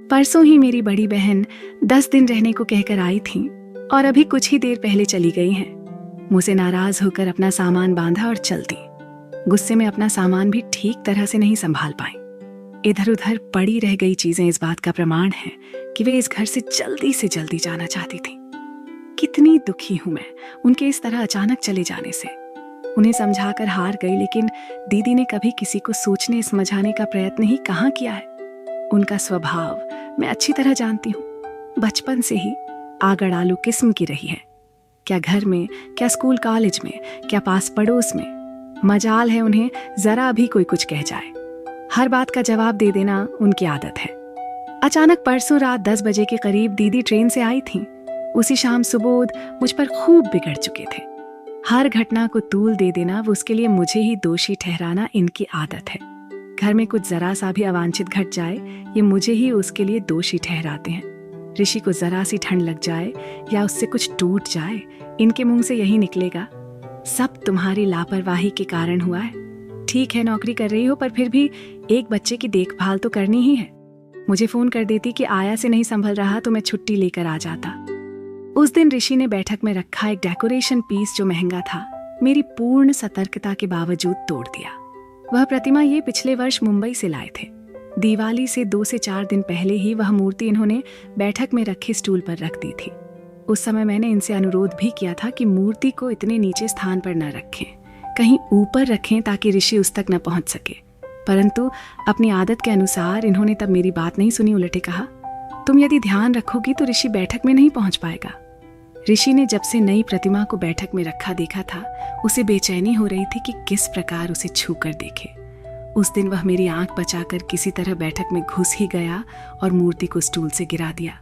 परसों ही मेरी बड़ी बहन 10 दिन रहने को कहकर आई थी और अभी कुछ ही देर पहले चली गई हैं। मुझसे नाराज होकर अपना सामान बांधा और चल दी। गुस्से में अपना सामान भी ठीक तरह से नहीं संभाल पाई। इधर उधर पड़ी रह गई चीजें इस बात का प्रमाण है कि वे इस घर से जल्दी जाना चाहती थी। कितनी दुखी हूं मैं उनके इस तरह अचानक चले जाने से। उन्हें समझाकर हार गई, लेकिन दीदी ने कभी किसी को सोचने समझाने का प्रयत्न ही कहाँ किया है। उनका स्वभाव मैं अच्छी तरह जानती हूँ। बचपन से ही आगड़ आलू किस्म की रही है। क्या घर में, क्या स्कूल कॉलेज में, क्या पास पड़ोस में। मजाल है उन्हें जरा भी कोई कुछ कह जाए, हर बात का जवाब दे देना उनकी आदत है। अचानक परसों रात 10 बजे के करीब दीदी ट्रेन से आई थी। उसी शाम सुबोध मुझ पर खूब बिगड़ चुके थे। हर घटना को तूल दे देना, वो उसके लिए मुझे ही दोषी ठहराना इनकी आदत है। घर में कुछ जरा सा भी अवांछित घट जाए, ये मुझे ही उसके लिए दोषी ठहराते हैं। ऋषि को जरा सी ठंड लग जाए या उससे कुछ टूट जाए, इनके मुंह से यही निकलेगा, सब तुम्हारी लापरवाही के कारण हुआ है। ठीक है, नौकरी कर रही हो, पर फिर भी एक बच्चे की देखभाल तो करनी ही है। मुझे फोन कर देती कि आया से नहीं संभल रहा तो मैं छुट्टी लेकर आ जाता। उस दिन ऋषि ने बैठक में रखा एक डेकोरेशन पीस जो महंगा था, मेरी पूर्ण सतर्कता के बावजूद तोड़ दिया। वह प्रतिमा ये पिछले वर्ष मुंबई से लाए थे। दिवाली से 2 से 4 दिन पहले ही वह मूर्ति इन्होंने बैठक में रखे स्टूल पर रख दी थी। उस समय मैंने इनसे अनुरोध भी किया था कि मूर्ति को इतने नीचे स्थान पर न रखें, कहीं ऊपर रखें ताकि ऋषि उस तक न पहुंच सके। परंतु अपनी आदत के अनुसार इन्होंने तब मेरी बात नहीं सुनी। उलटे कहा, तुम यदि ध्यान रखोगी तो ऋषि बैठक में नहीं पहुंच पाएगा। ऋषि ने जब से नई प्रतिमा को बैठक में रखा देखा था, उसे बेचैनी हो रही थी कि किस प्रकार उसे छू कर देखे। उस दिन वह मेरी आंख बचाकर किसी तरह बैठक में घुस ही गया और मूर्ति को स्टूल से गिरा दिया।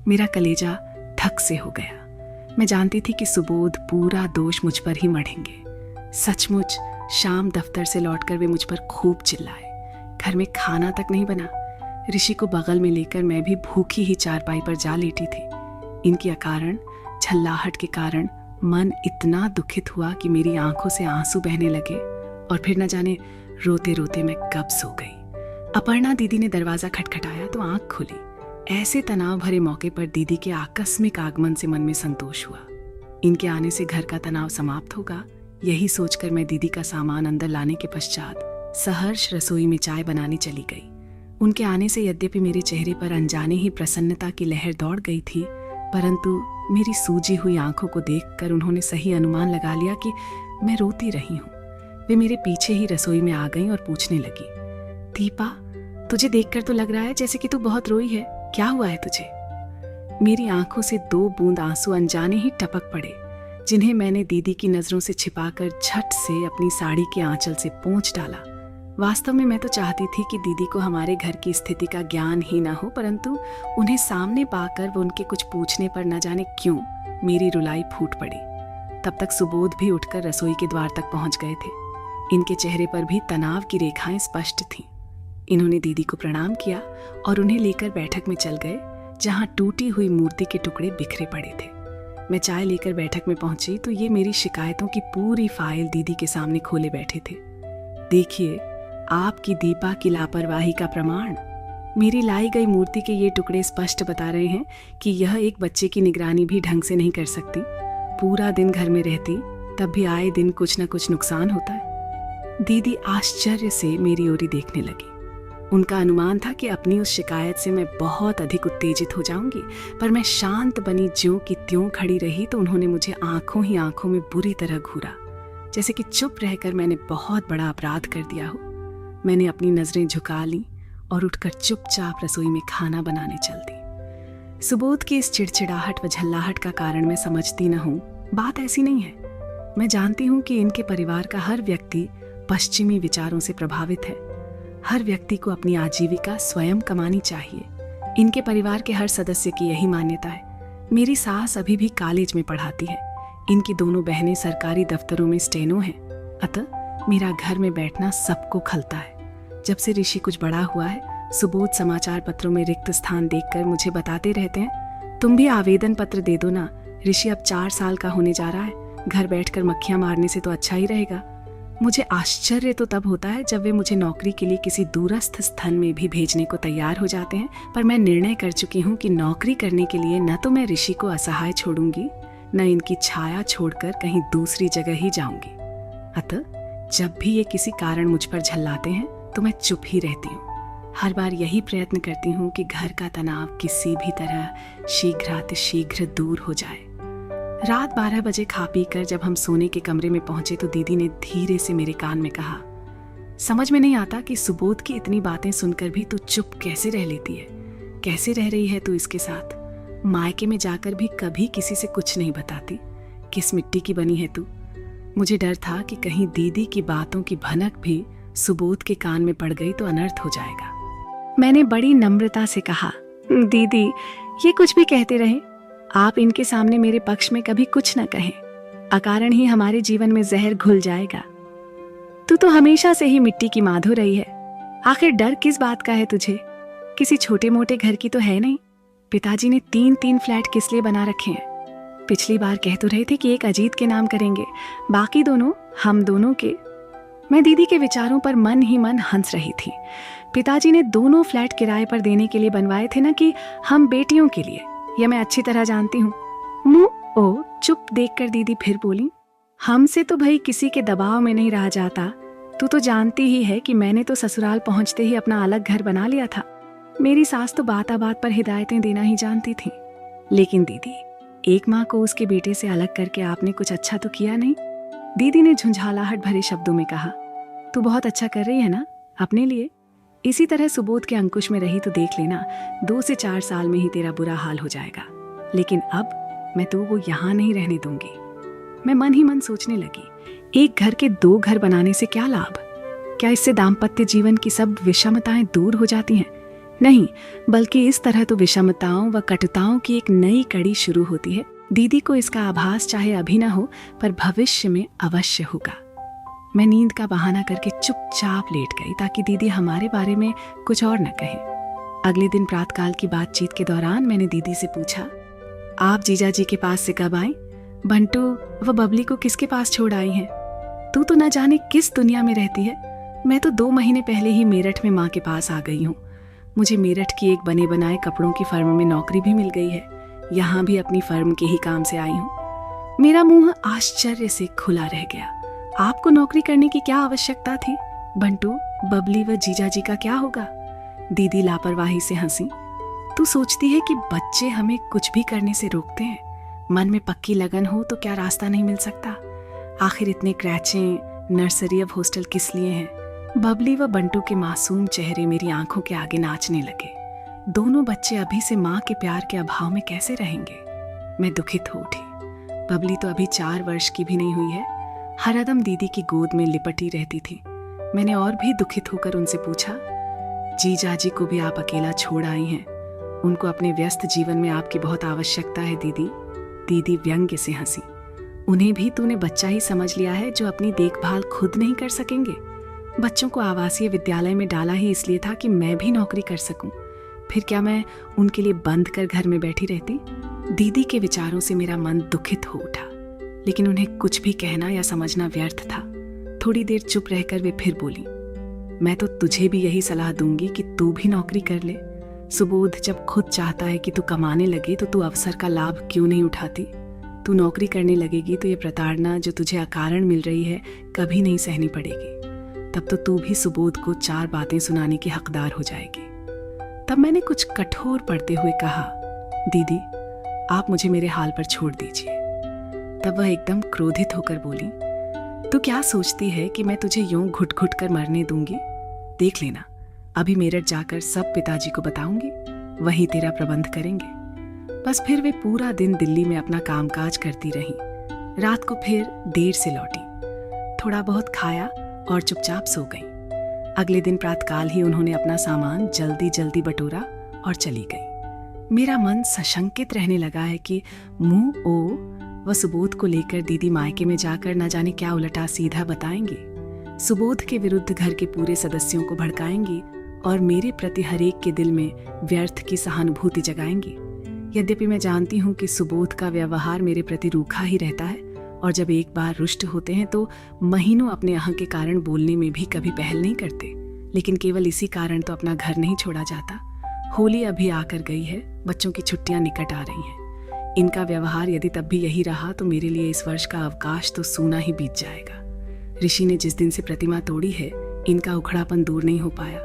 मेरा कलेजा धक से हो गया। मैं जानती थी कि सुबोध पूरा दोष मुझ पर ही मढ़ेंगे। सचमुच शाम दफ्तर से लौटकर वे मुझ पर खूब चिल्लाए। घर में खाना तक नहीं बना। ऋषि को बगल में लेकर मैं भी भूखी ही चारपाई पर जा लेटी थी। इनकी अकारण झल्लाहट के कारण मन इतना दुखित हुआ कि मेरी आंखों से आंसू बहने लगे और फिर न जाने रोते रोते मैं कब सो गई। अपर्णा दीदी ने दरवाजा खटखटाया तो आंख खुली। ऐसे तनाव भरे मौके पर दीदी के आकस्मिक आगमन से मन में संतोष हुआ। इनके आने से घर का तनाव समाप्त होगा, यही सोचकर मैं दीदी का सामान अंदर लाने के पश्चात सहर्ष रसोई में चाय बनाने चली गई। उनके आने से यद्यपि मेरे चेहरे पर अनजाने ही प्रसन्नता की लहर दौड़ गई थी, परंतु मेरी सूजी हुई आंखों को देखकर उन्होंने सही अनुमान लगा लिया कि मैं रोती रही हूँ। वे मेरे पीछे ही रसोई में आ गईं और पूछने लगी, दीपा, तुझे देखकर तो लग रहा है जैसे कि तू बहुत रोई है, क्या हुआ है तुझे? मेरी आंखों से 2 बूंद आंसू अनजाने ही टपक पड़े, जिन्हें मैंने दीदी की नजरों से छिपाकर झट से अपनी साड़ी के आंचल से पोंछ डाला। वास्तव में मैं तो चाहती थी कि दीदी को हमारे घर की स्थिति का ज्ञान ही न हो, परंतु उन्हें सामने पाकर वो उनके कुछ पूछने पर न जाने क्यों मेरी रुलाई फूट पड़ी। तब तक सुबोध भी उठकर रसोई के द्वार तक पहुंच गए थे। इनके चेहरे पर भी तनाव की रेखाएं स्पष्ट थीं। इन्होंने दीदी को प्रणाम किया और उन्हें लेकर बैठक में चल गए, जहां टूटी हुई मूर्ति के टुकड़े बिखरे पड़े थे। मैं चाय लेकर बैठक में पहुंची तो ये मेरी शिकायतों की पूरी फाइल दीदी के सामने खोले बैठे थे। देखिए, आपकी दीपा की लापरवाही का प्रमाण। मेरी लाई गई मूर्ति के ये टुकड़े स्पष्ट बता रहे हैं कि यह एक बच्चे की निगरानी भी ढंग से नहीं कर सकती। पूरा दिन घर में रहती तब भी आए दिन कुछ न कुछ नुकसान होता है। दीदी आश्चर्य से मेरी ओर देखने लगी। उनका अनुमान था कि अपनी उस शिकायत से मैं बहुत अधिक उत्तेजित हो जाऊंगी, पर मैं शांत बनी ज्यों की त्यों खड़ी रही तो उन्होंने मुझे आंखों ही आंखों में बुरी तरह घूरा, जैसे कि चुप रहकर मैंने बहुत बड़ा अपराध कर दिया हो। मैंने अपनी नजरें झुका ली और उठकर चुपचाप रसोई में खाना बनाने चल दी। सुबोध की इस चिड़चिड़ाहट व झल्लाहट का कारण मैं समझती न हूं, बात ऐसी नहीं है। मैं जानती हूं कि इनके परिवार का हर व्यक्ति पश्चिमी विचारों से प्रभावित है। हर व्यक्ति को अपनी आजीविका स्वयं कमानी चाहिए। इनके परिवार के हर सदस्य की यही मान्यता है। मेरी सास अभी भी कॉलेज में पढ़ाती है। इनकी दोनों बहनें सरकारी दफ्तरों में स्टेनो हैं। अतः मेरा घर में बैठना सबको खलता है। जब से ऋषि कुछ बड़ा हुआ है, सुबोध समाचार पत्रों में रिक्त स्थान देखकर मुझे बताते रहते हैं, तुम भी आवेदन पत्र दे दो ना, ऋषि अब 4 साल का होने जा रहा है, घर बैठकर मक्खियां मारने से तो अच्छा ही रहेगा। मुझे आश्चर्य तो तब होता है जब वे मुझे नौकरी के लिए किसी दूरस्थ स्थान में भी भेजने को तैयार हो जाते हैं, पर मैं निर्णय कर चुकी हूँ कि नौकरी करने के लिए न तो मैं ऋषि को असहाय छोड़ूंगी, न इनकी छाया छोड़कर कहीं दूसरी जगह ही जाऊंगी। अतः जब भी ये किसी कारण मुझ पर झल्लाते हैं तो मैं चुप ही रहती हूँ। हर बार यही प्रयत्न करती हूँ कि घर का तनाव किसी भी तरह शीघ्रातिशीघ्र दूर हो जाए। रात 12 बजे खा पी कर जब हम सोने के कमरे में पहुंचे तो दीदी ने धीरे से मेरे कान में कहा, समझ में नहीं आता कि सुबोध की इतनी बातें सुनकर भी तू चुप कैसे रह लेती है। कैसे रह रही है तू इसके साथ? मायके में जाकर भी कभी किसी से कुछ नहीं बताती। किस मिट्टी की बनी है तू? मुझे डर था कि कहीं दीदी की बातों की भनक भी सुबोध के कान में पड़ गई तो अनर्थ हो जाएगा। मैंने बड़ी नम्रता से कहा, दीदी ये कुछ भी कहते रहे, आप इनके सामने मेरे पक्ष में कभी कुछ न कहें, अकारण ही हमारे जीवन में जहर घुल जाएगा। तू तो हमेशा से ही मिट्टी की माधो रही है, आखिर डर किस बात का है तुझे? किसी छोटे मोटे घर की तो है नहीं। पिताजी ने 3-3 फ्लैट किस लिए बना रखे हैं? पिछली बार कह तो रहे थे कि एक अजीत के नाम करेंगे, बाकी दोनों हम दोनों के। मैं दीदी के विचारों पर मन ही मन हंस रही थी। पिताजी ने दोनों फ्लैट किराए पर देने के लिए बनवाए थे ना कि हम बेटियों के लिए, यह मैं अच्छी तरह जानती हूँ। मुंह ओ चुप देखकर दीदी फिर बोली, हमसे तो भाई किसी के दबाव में नहीं रहा जाता। तू तो जानती ही है कि मैंने तो ससुराल पहुंचते ही अपना अलग घर बना लिया था। मेरी सास तो बात पर हिदायतें देना ही जानती थी। लेकिन दीदी, एक माँ को उसके बेटे से अलग करके आपने कुछ अच्छा तो किया नहीं। दीदी ने झुंझलाहट भरे शब्दों में कहा, तू बहुत अच्छा कर रही है ना अपने लिए। इसी तरह सुबोध के अंकुश में रही तो देख लेना 2 से 4 साल में ही तेरा बुरा हाल हो जाएगा। लेकिन अब मैं तो वो यहाँ नहीं रहने दूंगी। मैं मन ही मन सोचने लगी, एक घर के 2 घर बनाने से क्या लाभ? क्या इससे दाम्पत्य जीवन की सब विषमताएं दूर हो जाती हैं? नहीं, बल्कि इस तरह तो विषमताओं व कटुताओं की एक नई कड़ी शुरू होती है। दीदी को इसका आभास चाहे अभी न हो, पर भविष्य में अवश्य होगा। मैं नींद का बहाना करके चुपचाप लेट गई ताकि दीदी हमारे बारे में कुछ और न कहे। अगले दिन प्रातःकाल की बातचीत के दौरान मैंने दीदी से पूछा, आप जीजा जी के पास से कब आए? बंटू व बबली को किसके पास छोड़ आई हैं? तू तो न जाने किस दुनिया में रहती है। मैं तो 2 महीने पहले ही मेरठ में माँ के पास आ गई हूँ। मुझे मेरठ की एक बने बनाए कपड़ों की फर्म में नौकरी भी मिल गई है। यहाँ भी अपनी फर्म के ही काम से आई हूँ। मेरा मुंह आश्चर्य से खुला रह गया। आपको नौकरी करने की क्या आवश्यकता थी? बंटू, बबली व जीजाजी का क्या होगा? दीदी लापरवाही से हंसी। तू सोचती है कि बच्चे हमें कुछ भी करने से रोकते हैं? मन में पक्की लगन हो तो क्या रास्ता नहीं मिल सकता? आखिर इतने क्रैचें, नर्सरी अब हॉस्टल किस लिए हैं? बबली व बंटू के मासूम चेहरे मेरी आंखों के आगे नाचने लगे। दोनों बच्चे अभी से माँ के प्यार के अभाव में कैसे रहेंगे? मैं दुखित हो उठी। बबली तो अभी 4 वर्ष की भी नहीं हुई है, हरदम दीदी की गोद में लिपटी रहती थी। मैंने और भी दुखित होकर उनसे पूछा, जीजाजी को भी आप अकेला छोड़ आई हैं? उनको अपने व्यस्त जीवन में आपकी बहुत आवश्यकता है दीदी। दीदी व्यंग्य से हंसी। उन्हें भी तूने बच्चा ही समझ लिया है जो अपनी देखभाल खुद नहीं कर सकेंगे। बच्चों को आवासीय विद्यालय में डाला ही इसलिए था कि मैं भी नौकरी कर सकूं। फिर क्या मैं उनके लिए बंद कर घर में बैठी रहती? दीदी के विचारों से मेरा मन दुखित हो उठा, लेकिन उन्हें कुछ भी कहना या समझना व्यर्थ था। थोड़ी देर चुप रहकर वे फिर बोली, मैं तो तुझे भी यही सलाह दूंगी कि तू भी नौकरी कर ले। सुबोध जब खुद चाहता है कि तू कमाने लगे तो तू अवसर का लाभ क्यों नहीं उठाती? तू नौकरी करने लगेगी तो ये प्रताड़ना जो तुझे अकारण मिल रही है कभी नहीं सहनी पड़ेगी। तब तो तू भी सुबोध को 4 बातें सुनाने की हकदार हो जाएगी। तब मैंने कुछ कठोर पड़ते हुए कहा, दीदी आप मुझे मेरे हाल पर छोड़ दीजिए। तब वह एकदम क्रोधित होकर बोली, तू क्या सोचती है कि मैं तुझे यूं घुट घुट कर मरने दूंगी? देख लेना, अभी मेरठ जाकर सब पिताजी को बताऊंगी, वही तेरा प्रबंध करेंगे। बस फिर वे पूरा दिन दिल्ली में अपना कामकाज करती रहीं। रात को फिर देर से लौटी, थोड़ा बहुत खाया और चुपचाप सो गईं। अगले दिन प्रातःकाल ही उन्होंने अपना सामान जल्दी जल्दी बटोरा और चली गईं। मेरा मन सशंकित रहने लगा है कि मुंह ओ व सुबोध को लेकर दीदी मायके में जाकर न जाने क्या उलटा सीधा बताएंगी। सुबोध के विरुद्ध घर के पूरे सदस्यों को भड़काएंगी और मेरे प्रति हरेक के दिल में व्यर्थ की सहानुभूति जगाएंगी। यद्यपि मैं जानती हूँ कि सुबोध का व्यवहार मेरे प्रति रूखा ही रहता है और जब एक बार रुष्ट होते हैं तो महीनों अपने अहं के कारण बोलने में भी कभी पहल नहीं करते। लेकिन केवल इसी कारण तो अपना घर नहीं छोड़ा जाता। होली अभी आकर गई है, बच्चों की छुट्टियां निकट आ रही हैं। इनका व्यवहार यदि तब भी यही रहा तो मेरे लिए इस वर्ष का अवकाश तो सूना ही बीत जाएगा। ऋषि ने जिस दिन से प्रतिमा तोड़ी है, इनका उखड़ापन दूर नहीं हो पाया।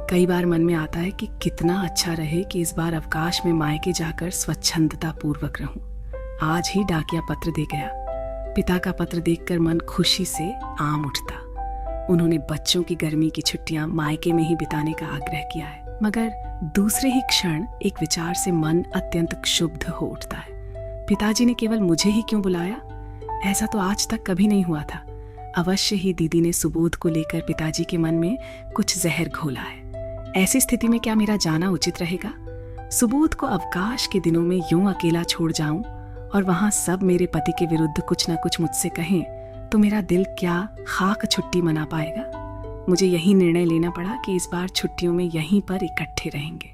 कई बार मन में आता है कि कितना अच्छा रहे कि इस बार अवकाश में मायके जाकर स्वच्छंदता पूर्वक रहूं। आज ही डाकिया पत्र दे गया। पिता का पत्र देखकर मन खुशी से आम उठता। उन्होंने बच्चों की गर्मी की छुट्टियां मायके में ही बिताने का आग्रह किया है। मगर दूसरे ही क्षण एक विचार से मन अत्यंत क्षुब्ध हो उठता है। पिताजी ने केवल मुझे ही क्यों बुलाया? ऐसा तो आज तक कभी नहीं हुआ था। अवश्य ही दीदी ने सुबोध को लेकर पिताजी के मन में कुछ जहर घोला है। ऐसी स्थिति में क्या मेरा जाना उचित रहेगा? सुबोध को अवकाश के दिनों में यूं अकेला छोड़ जाऊं और वहां सब मेरे पति के विरुद्ध कुछ न कुछ मुझसे कहें तो मेरा दिल क्या खाक छुट्टी मना पाएगा? मुझे यही निर्णय लेना पड़ा कि इस बार छुट्टियों में यहीं पर इकट्ठे रहेंगे।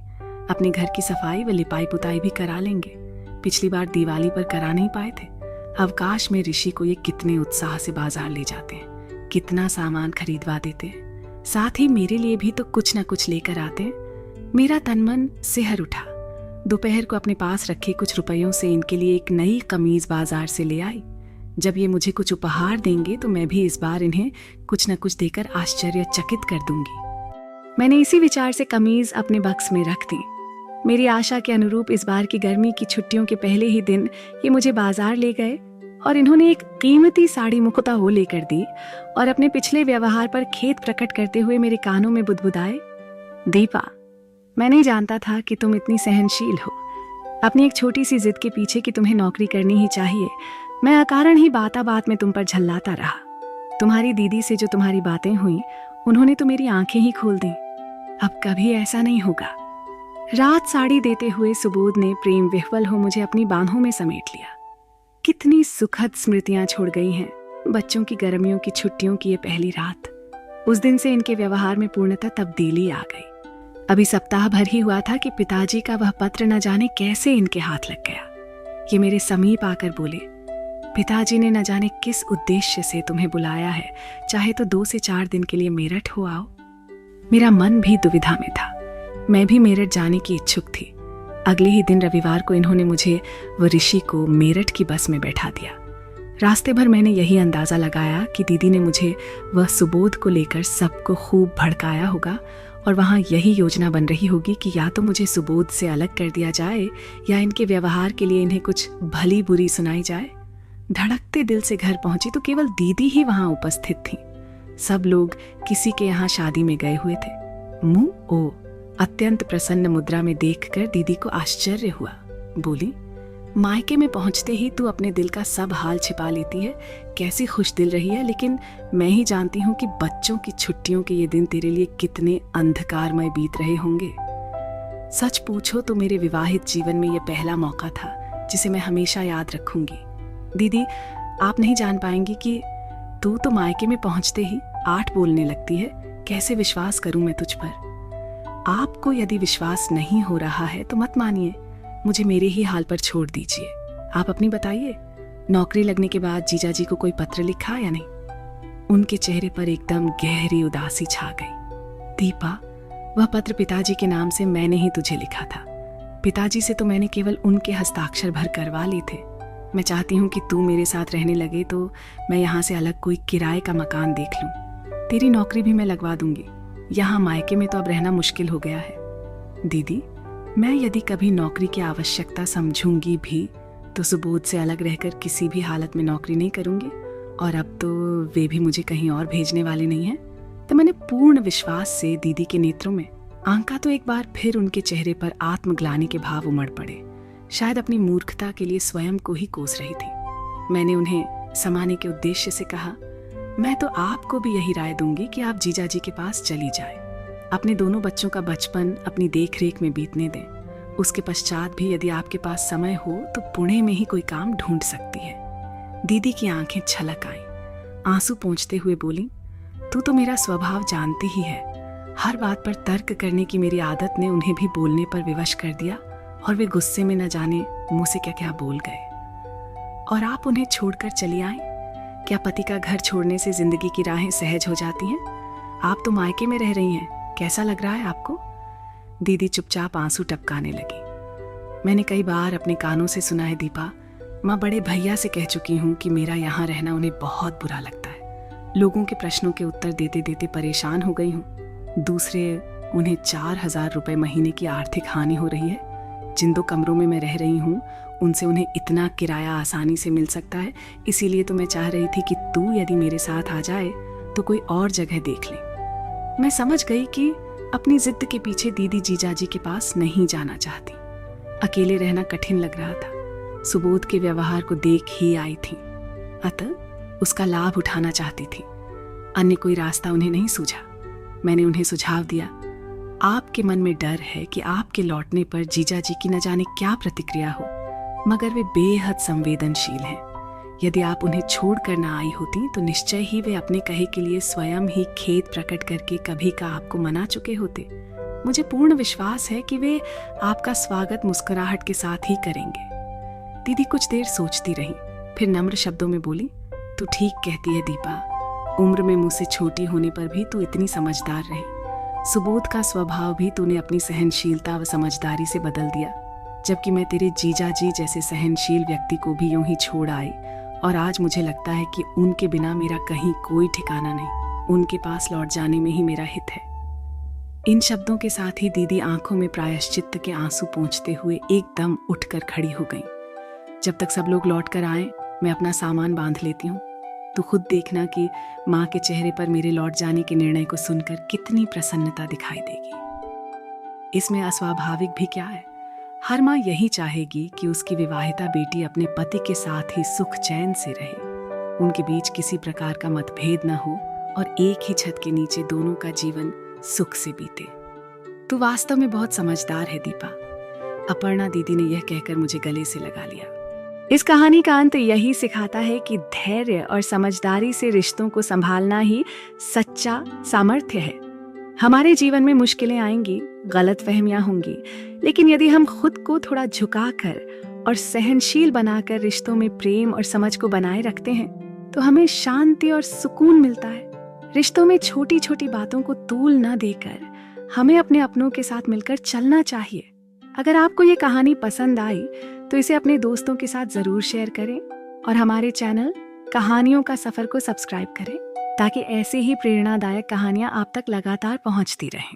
अपने घर की सफाई व लिपाई पुताई भी करा लेंगे। पिछली बार दिवाली पर करा नहीं पाए थे। अवकाश में ऋषि को ये कितने उत्साह से बाजार ले जाते हैं, कितना सामान खरीदवा देते हैं। साथ ही मेरे लिए भी तो कुछ न कुछ लेकर आते हैं। मेरा तनमन सिहर उठा। दोपहर को अपने पास रखे कुछ रुपयों से इनके लिए एक नई कमीज बाजार से ले आई। जब ये मुझे कुछ उपहार देंगे तो मैं भी इस बार इन्हें कुछ न कुछ देकर आश्चर्यचकित कर दूंगी। मैंने इसी विचार से कमीज अपने बक्स में रख दी। मेरी आशा के अनुरूप इस बार की गर्मी की छुट्टियों के पहले ही दिन ये मुझे बाजार ले गए और इन्होंने एक कीमती साड़ी मुकुता हो लेकर दी और अपने पिछले व्यवहार पर खेद प्रकट करते हुए मेरे कानों में बुदबुदाए, दीपा, मैं नहीं जानता था कि तुम इतनी सहनशील हो। अपनी एक छोटी सी जिद के पीछे कि तुम्हें नौकरी करनी ही चाहिए, मैं अकारण ही बात में तुम पर झल्लाता रहा। तुम्हारी दीदी से जो तुम्हारी बातें हुई, उन्होंने तो मेरी आंखें ही खोल दी। अब कभी ऐसा नहीं होगा। रात साड़ी देते हुए सुबोध ने प्रेम विह्वल हो मुझे अपनी बाहों में समेट लिया। कितनी सुखद स्मृतियां छोड़ गई हैं बच्चों की गर्मियों की छुट्टियों की ये पहली रात। उस दिन से इनके व्यवहार में पूर्णतः तब्दीली आ गई। अभी सप्ताह भर ही हुआ था कि पिताजी का वह पत्र न जाने कैसे इनके हाथ लग गया। ये मेरे समीप आकर बोले, पिताजी ने न जाने किस उद्देश्य से तुम्हें बुलाया है, चाहे तो 2 से 4 दिन के लिए मेरठ हो आओ। मेरा मन भी दुविधा में था। मैं भी मेरठ जाने की इच्छुक थी। अगले ही दिन रविवार को इन्होंने मुझे व ऋषि को मेरठ की बस में बैठा दिया। रास्ते भर मैंने यही अंदाजा लगाया कि दीदी ने मुझे वह सुबोध को लेकर सबको खूब भड़काया होगा और वहां यही योजना बन रही होगी कि या तो मुझे सुबोध से अलग कर दिया जाए या इनके व्यवहार के लिए इन्हें कुछ भली बुरी सुनाई जाए। धड़कते दिल से घर पहुंची तो केवल दीदी ही वहां उपस्थित थी। सब लोग किसी के यहाँ शादी में गए हुए थे। मुंह ओ अत्यंत प्रसन्न मुद्रा में देखकर दीदी को आश्चर्य हुआ। बोली, मायके में पहुंचते ही तू अपने दिल का सब हाल छिपा लेती है। कैसी खुश दिल रही है, लेकिन मैं ही जानती हूँ कि बच्चों की छुट्टियों के ये दिन तेरे लिए कितने अंधकारमय बीत रहे होंगे। सच पूछो तो मेरे विवाहित जीवन में यह पहला मौका था जिसे मैं हमेशा याद रखूंगी। दीदी, आप नहीं जान पाएंगी कि तू तो मायके में पहुंचते ही 8 बोलने लगती है। कैसे विश्वास करूं मैं तुझ पर? आपको यदि विश्वास नहीं हो रहा है तो मत मानिए, मुझे मेरे ही हाल पर छोड़ दीजिए। आप अपनी बताइए, नौकरी लगने के बाद जीजाजी को कोई पत्र लिखा या नहीं? उनके चेहरे पर एकदम गहरी उदासी छा गई। दीपा, वह पत्र पिताजी के नाम से मैंने ही तुझे लिखा था। पिताजी से तो मैंने केवल उनके हस्ताक्षर भर करवा लिए थे। मैं चाहती हूँ कि तू मेरे साथ रहने लगे तो मैं यहाँ से अलग कोई किराए का मकान देख लूँ। तेरी नौकरी भी मैं लगवा दूंगी। यहाँ मायके में तो अब रहना मुश्किल हो गया है। दीदी, मैं यदि कभी नौकरी की आवश्यकता समझूंगी भी तो सुबोध से अलग रहकर किसी भी हालत में नौकरी नहीं करूंगी, और अब तो वे भी मुझे कहीं और भेजने वाले नहीं हैं। तो मैंने पूर्ण विश्वास से दीदी के नेत्रों में आंका तो एक बार फिर उनके चेहरे पर आत्मग्लानि के भाव उमड़ पड़े। शायद अपनी मूर्खता के लिए स्वयं को ही कोस रही थी। मैंने उन्हें समाने के उद्देश्य से कहा, मैं तो आपको भी यही राय दूंगी कि आप जीजाजी के पास चली जाए। अपने दोनों बच्चों का बचपन अपनी देखरेख में बीतने दें। उसके पश्चात भी यदि आपके पास समय हो तो पुणे में ही कोई काम ढूंढ सकती है। दीदी की आंखें छलक आईं। आंसू पोंछते हुए बोली, तू तो मेरा स्वभाव जानती ही है। हर बात पर तर्क करने की मेरी आदत ने उन्हें भी बोलने पर विवश कर दिया और वे गुस्से में न जाने मुंह से क्या क्या बोल गए। और आप उन्हें छोड़कर चली आए? क्या पति का घर छोड़ने से जिंदगी की राहें सहज हो जाती हैं? आप तो मायके में रह रही हैं, कैसा लग रहा है आपको? दीदी चुपचाप आंसू टपकाने लगी। मैंने कई बार अपने कानों से सुना है दीपा, माँ बड़े भैया से कह चुकी हूँ कि मेरा यहाँ रहना उन्हें बहुत बुरा लगता है। लोगों के प्रश्नों के उत्तर देते देते परेशान हो गई हूँ। दूसरे, उन्हें 4,000 रुपये महीने की आर्थिक हानि हो रही है। जिन 2 कमरों में मैं रह रही हूँ उनसे उन्हें इतना किराया आसानी से मिल सकता है। इसीलिए तो मैं चाह रही थी कि तू यदि मेरे साथ आ जाए तो कोई और जगह देख ले। मैं समझ गई कि अपनी जिद के पीछे दीदी जीजाजी के पास नहीं जाना चाहती। अकेले रहना कठिन लग रहा था। सुबोध के व्यवहार को देख ही आई थी, अतः उसका लाभ उठाना चाहती थी। अन्य कोई रास्ता उन्हें नहीं सूझा। मैंने उन्हें सुझाव दिया, आपके मन में डर है कि आपके लौटने पर जीजाजी की न जाने क्या प्रतिक्रिया हो, मगर वे बेहद संवेदनशील हैं। यदि आप उन्हें छोड़ कर ना आई होती तो निश्चय ही वे अपने कहे के लिए स्वयं ही खेद प्रकट करके कभी का आपको मना चुके होते। मुझे पूर्ण विश्वास है कि वे आपका स्वागत मुस्कुराहट के साथ ही करेंगे। दीदी कुछ देर सोचती रही, फिर नम्र शब्दों में बोली, तू ठीक कहती है दीपा, उम्र में मुझसे छोटी होने पर भी तू इतनी समझदार रही। सुबोध का स्वभाव भी तूने अपनी सहनशीलता व समझदारी से बदल दिया, जबकि मैं तेरे जीजाजी जैसे सहनशील व्यक्ति को भी यूं ही छोड़ आई और आज मुझे लगता है कि उनके बिना मेरा कहीं कोई ठिकाना नहीं। उनके पास लौट जाने में ही मेरा हित है। इन शब्दों के साथ ही दीदी आंखों में प्रायश्चित्त के आंसू पोंछते हुए एकदम उठकर खड़ी हो गईं। जब तक सब लोग लौट कर आए मैं अपना सामान बांध लेती हूँ। तो खुद देखना कि माँ के चेहरे पर मेरे लौट जाने के निर्णय को सुनकर कितनी प्रसन्नता दिखाई देगी। इसमें अस्वाभाविक भी क्या है? हर माँ यही चाहेगी कि उसकी विवाहिता बेटी अपने पति के साथ ही सुख चैन से रहे, उनके बीच किसी प्रकार का मतभेद न हो और एक ही छत के नीचे दोनों का जीवन सुख से बीते। तू वास्तव में बहुत समझदार है दीपा, अपर्णा दीदी ने यह कहकर मुझे गले से लगा लिया। इस कहानी का अंत यही सिखाता है कि धैर्य और समझदारी से रिश्तों को संभालना ही सच्चा सामर्थ्य है। हमारे जीवन में मुश्किलें आएंगी, गलतफहमियां होंगी, लेकिन यदि हम खुद को थोड़ा झुकाकर और सहनशील बनाकर रिश्तों में प्रेम और समझ को बनाए रखते हैं तो हमें शांति और सुकून मिलता है। रिश्तों में छोटी छोटी बातों को तूल न देकर हमें अपने अपनों के साथ मिलकर चलना चाहिए। अगर आपको ये कहानी पसंद आई तो इसे अपने दोस्तों के साथ जरूर शेयर करें और हमारे चैनल कहानियों का सफर को सब्सक्राइब करें ताकि ऐसे ही प्रेरणादायक कहानियां आप तक लगातार पहुंचती रहें।